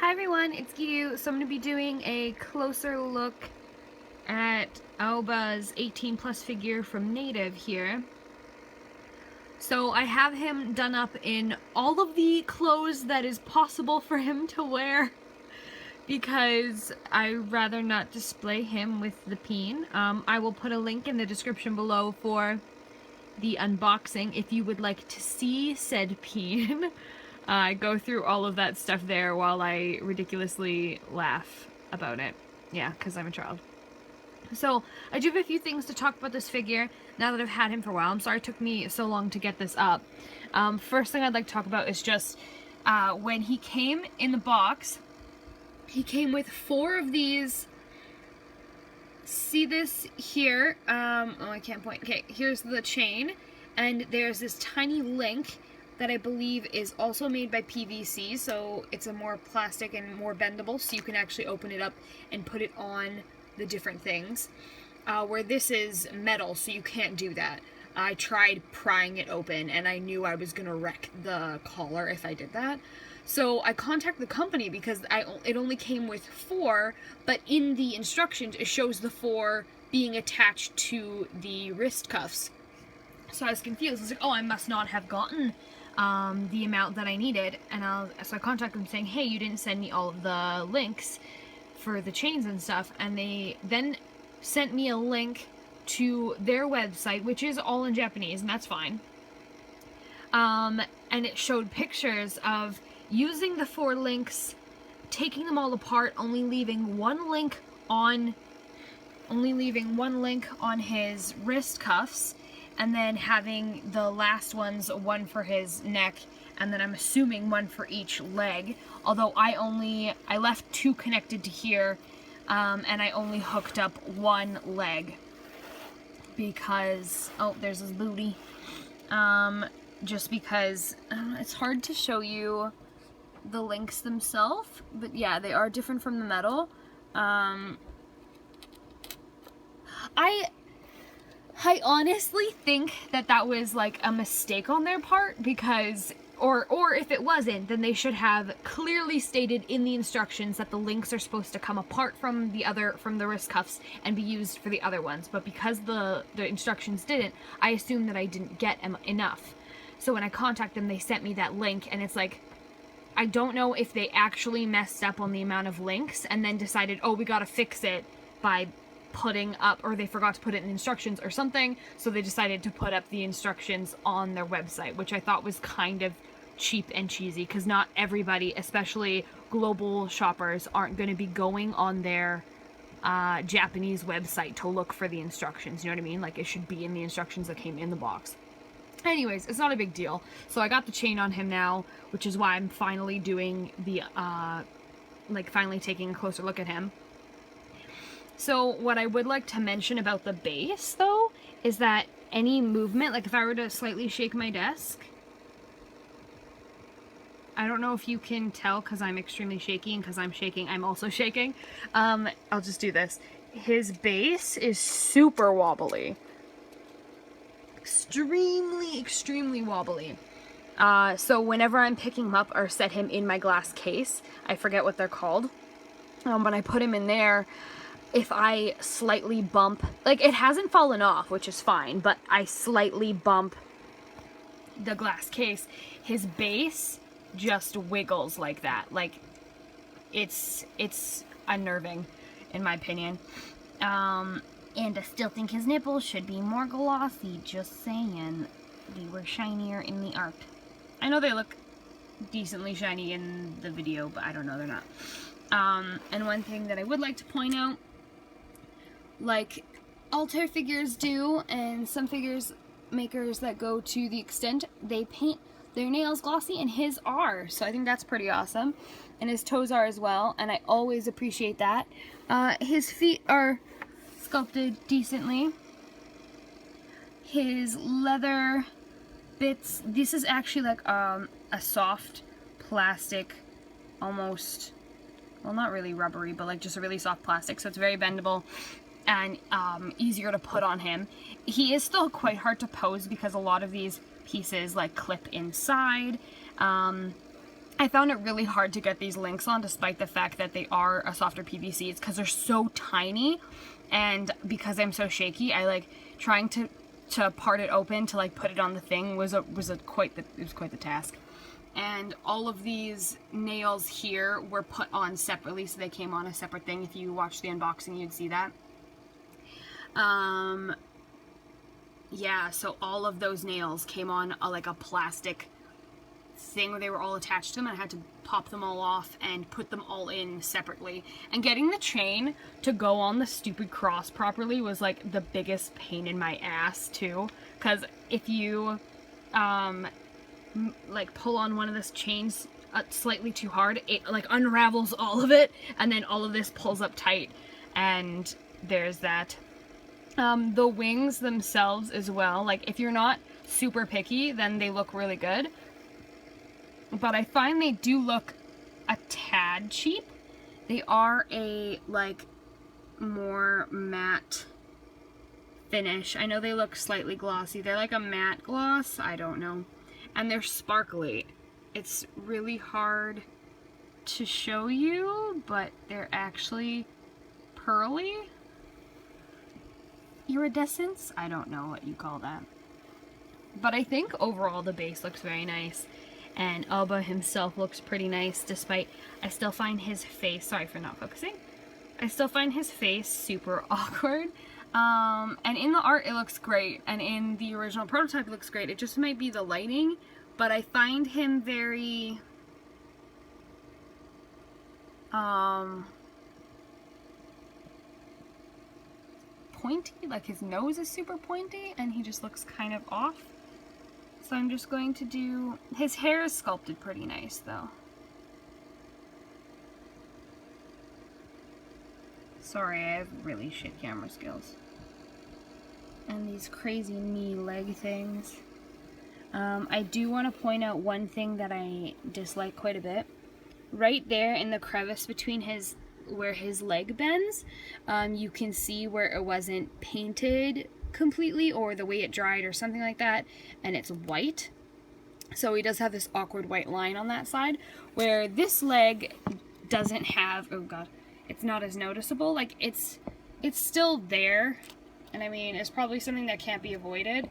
Hi everyone, it's Gidu. So I'm going to be doing a closer look at Aoba's 18 plus figure from Native here. So I have him done up in all of the clothes that is possible for him to wear because I'd rather not display him with the peen. I will put a link in the description below for the unboxing if you would like to see said peen. I go through all of that stuff there while I ridiculously laugh about it. Yeah, because I'm a child. So, I do have a few things to talk about this figure now that I've had him for a while. I'm sorry it took me so long to get this up. First thing I'd like to talk about is just when he came in the box, he came with 4 of these. See this here? Oh, I can't point. Okay, here's the chain, and there's this tiny link that I believe is also made by PVC, so it's a more plastic and more bendable, so you can actually open it up and put it on the different things. Where this is metal, so you can't do that. I tried prying it open, and I knew I was gonna wreck the collar if I did that. So I contacted the company because it only came with 4, but in the instructions it shows the 4 being attached to the wrist cuffs. So I was confused. I was like, oh, I must not have gotten the amount that I needed, and so I contacted them saying, hey, you didn't send me all of the links for the chains and stuff, and they then sent me a link to their website, which is all in Japanese, and that's fine. And it showed pictures of using the 4 links, taking them all apart, only leaving one link on his wrist cuffs, and then having the last ones, one for his neck, and then I'm assuming one for each leg. Although I left 2 connected to here, and I only hooked up 1 leg because, oh, there's his booty. Just because it's hard to show you the links themselves, but yeah, they are different from the metal. I honestly think that was like a mistake on their part, because or if it wasn't, then they should have clearly stated in the instructions that the links are supposed to come apart from the wrist cuffs and be used for the other ones. But because the instructions didn't, I assumed that I didn't get enough. So when I contacted them, they sent me that link, and it's like, I don't know if they actually messed up on the amount of links and then decided, oh, we gotta fix it by putting up, or they forgot to put it in instructions or something, so they decided to put up the instructions on their website, which I thought was kind of cheap and cheesy, because not everybody, especially global shoppers, aren't going to be going on their Japanese website to look for the instructions, you know what I mean? Like, it should be in the instructions that came in the box. Anyways, it's not a big deal. So I got the chain on him now, which is why I'm finally doing the, finally taking a closer look at him. So what I would like to mention about the base, though, is that any movement, like if I were to slightly shake my desk, I don't know if you can tell because I'm extremely shaky, and because I'm shaking, I'm also shaking. I'll just do this. His base is super wobbly. Extremely wobbly. So whenever I'm picking him up or set him in my glass case, I forget what they're called, but I put him in there. If I slightly bump, like, it hasn't fallen off, which is fine, but I slightly bump the glass case, his base just wiggles like that. Like, it's unnerving, in my opinion. And I still think his nipples should be more glossy, just saying. They were shinier in the art. I know they look decently shiny in the video, but I don't know, they're not. And one thing that I would like to point out, like altar figures do, and some figures makers that go to the extent, they paint their nails glossy, and his are, so I think that's pretty awesome. And his toes are as well, and I always appreciate that. His feet are sculpted decently. His leather bits, this is actually like a soft plastic, almost, well, not really rubbery, but like just a really soft plastic, so it's very bendable and easier to put on him. He is still quite hard to pose because a lot of these pieces like clip inside, I found it really hard to get these links on, despite the fact that they are a softer PVC. It's because they're so tiny, and because I'm so shaky, I like trying to part it open to like put it on the thing was quite the task. And all of these nails here were put on separately, so they came on a separate thing. If you watched the unboxing, you'd see that. Yeah, so all of those nails came on like a plastic thing where they were all attached to them, and I had to pop them all off and put them all in separately. And getting the chain to go on the stupid cross properly was like the biggest pain in my ass too, because if you like pull on one of those chains slightly too hard, it like unravels all of it, and then all of this pulls up tight, and there's that. The wings themselves as well, like if you're not super picky, then they look really good. But I find they do look a tad cheap. They are a like more matte finish. I know they look slightly glossy. They're like a matte gloss, I don't know. And they're sparkly. It's really hard to show you, but they're actually pearly. Iridescence? I don't know what you call that. But I think overall the base looks very nice. And Aoba himself looks pretty nice, despite I still find his face, sorry for not focusing, I still find his face super awkward. And in the art it looks great, and in the original prototype it looks great. It just might be the lighting, but I find him very pointy, like his nose is super pointy and he just looks kind of off. So I'm just going to do, his hair is sculpted pretty nice though. Sorry, I have really shit camera skills. And these crazy knee leg things. I do want to point out one thing that I dislike quite a bit. Right there in the crevice between his, where his leg bends, you can see where it wasn't painted completely, or the way it dried or something like that, and it's white. So he does have this awkward white line on that side, where this leg doesn't have, oh god, it's not as noticeable. Like it's still there, and I mean it's probably something that can't be avoided.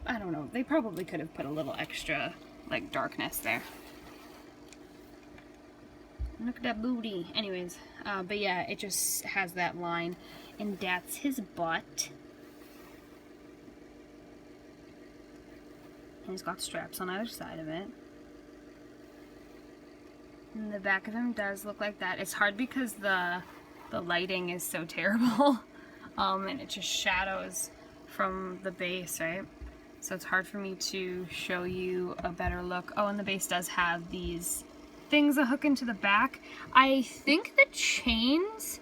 I don't know, they probably could have put a little extra like darkness there. Look at that booty. Anyways, but yeah, it just has that line. And that's his butt. And he's got straps on either side of it. And the back of him does look like that. It's hard because the lighting is so terrible. And it just shadows from the base, right? So it's hard for me to show you a better look. Oh, and the base does have these things that hook into the back. I think the chains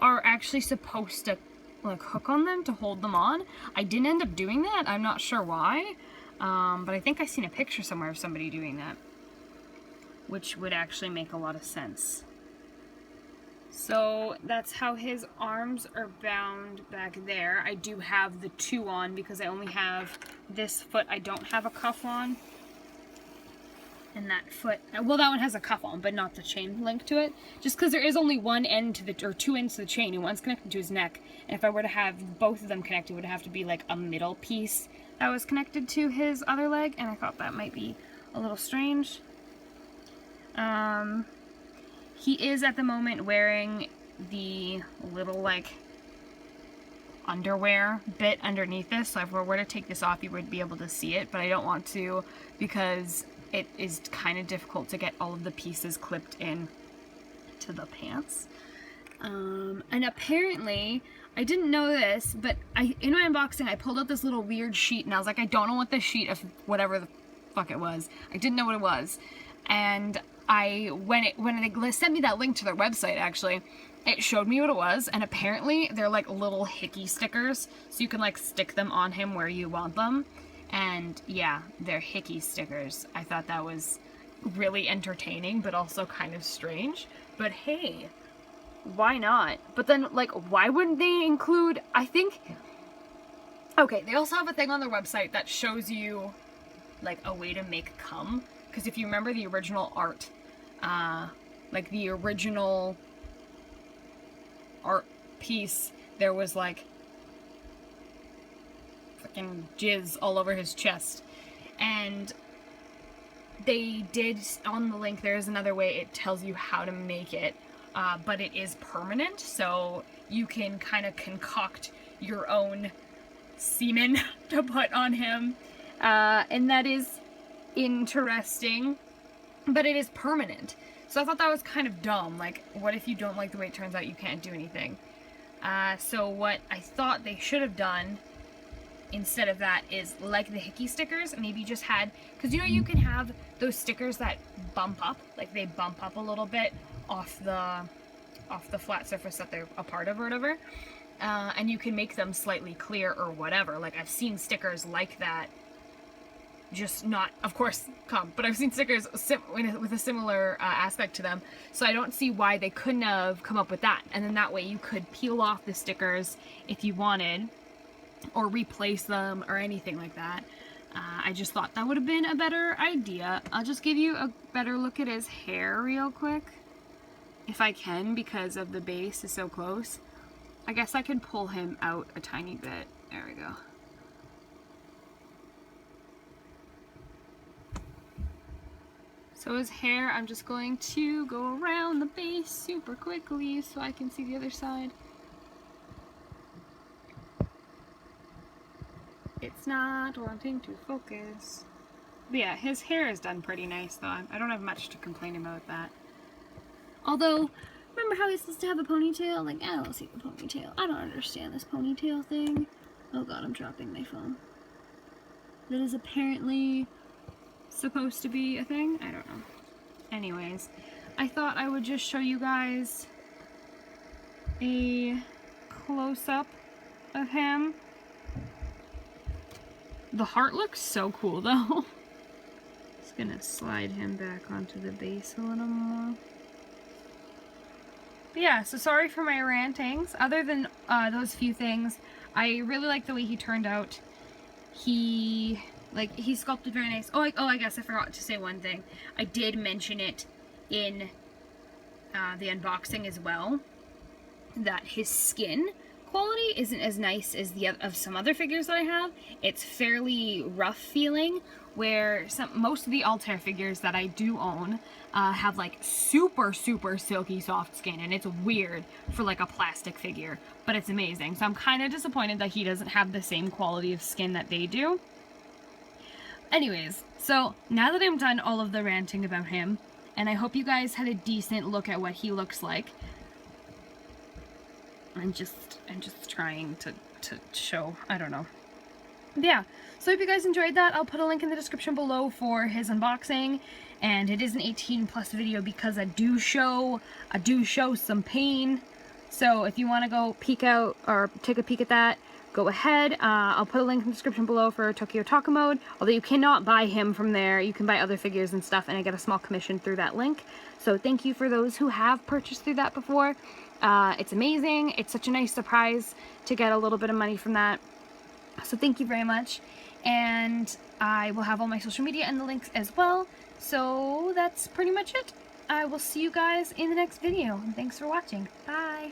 are actually supposed to like hook on them to hold them on. I didn't end up doing that. I'm not sure why, but I think I've seen a picture somewhere of somebody doing that, which would actually make a lot of sense. So that's how his arms are bound back there. I do have the two on because I only have this foot. I don't have a cuff on. And that foot, well, that one has a cuff on, but not the chain link to it. Just because there is only one end to the, or two ends to the chain, and one's connected to his neck. And if I were to have both of them connected, it would have to be like a middle piece that was connected to his other leg, and I thought that might be a little strange. He is at the moment wearing the little like underwear bit underneath this, so if I were to take this off, you would be able to see it, but I don't want to because it is kind of difficult to get all of the pieces clipped in to the pants. And apparently, I didn't know this, but in my unboxing, I pulled out this little weird sheet, and I was like, I don't know what this sheet of whatever the fuck it was. I didn't know what it was. And when they sent me that link to their website, actually, it showed me what it was, and apparently they're like little hickey stickers, so you can like stick them on him where you want them. And yeah, they're hickey stickers. I thought that was really entertaining, but also kind of strange. But hey, why not? But then, like, why wouldn't they include, I think, okay, they also have a thing on their website that shows you, like, a way to make cum. because if you remember the original art, like the original art piece, there was like fucking jizz all over his chest. And they did, on the link, there's another way it tells you how to make it, but it is permanent, so you can kind of concoct your own semen to put on him, and that is interesting, but it is permanent. So I thought that was kind of dumb. Like, what if you don't like the way it turns out? You can't do anything. So what I thought they should have done instead of that is, like the hickey stickers, maybe just had, because you know you can have those stickers that bump up, like they bump up a little bit off the flat surface that they're a part of or whatever, and you can make them slightly clear or whatever. Like, I've seen stickers like that, just not, of course, but I've seen stickers with a similar aspect to them, so I don't see why they couldn't have come up with that. And then that way you could peel off the stickers if you wanted, or replace them or anything like that. I just thought that would have been a better idea. I'll just give you a better look at his hair real quick, if I can, because of the base is so close. I guess I can pull him out a tiny bit. There we go. So his hair, I'm just going to go around the base super quickly so I can see the other side. It's not wanting to focus. But yeah, his hair is done pretty nice though. I don't have much to complain about that. Although, remember how he's supposed to have a ponytail? Like, I don't see the ponytail. I don't understand this ponytail thing. Oh god, I'm dropping my phone. That is apparently supposed to be a thing? I don't know. Anyways, I thought I would just show you guys a close-up of him. The heart looks so cool though. Just gonna slide him back onto the base a little more. But yeah, so sorry for my rantings. Other than those few things, I really like the way he turned out. He sculpted very nice. Oh, I guess I forgot to say one thing. I did mention it in the unboxing as well, that his skin quality isn't as nice as of some other figures that I have. It's fairly rough feeling, where most of the Altair figures that I do own have like super silky soft skin, and it's weird for like a plastic figure, but it's amazing. So I'm kind of disappointed that he doesn't have the same quality of skin that they do. Anyways, so now that I'm done all of the ranting about him, and I hope you guys had a decent look at what he looks like. I'm just trying to show, I don't know. But yeah, so if you guys enjoyed that, I'll put a link in the description below for his unboxing, and it is an 18+ video because I do show some pain. So if you want to go peek out or take a peek at that, go ahead. I'll put a link in the description below for Tokyo Taco Mode, although you cannot buy him from there. You can buy other figures and stuff, and I get a small commission through that link. So thank you for those who have purchased through that before. It's amazing. It's such a nice surprise to get a little bit of money from that. So thank you very much. And I will have all my social media and the links as well. So that's pretty much it. I will see you guys in the next video. Thanks for watching. Bye.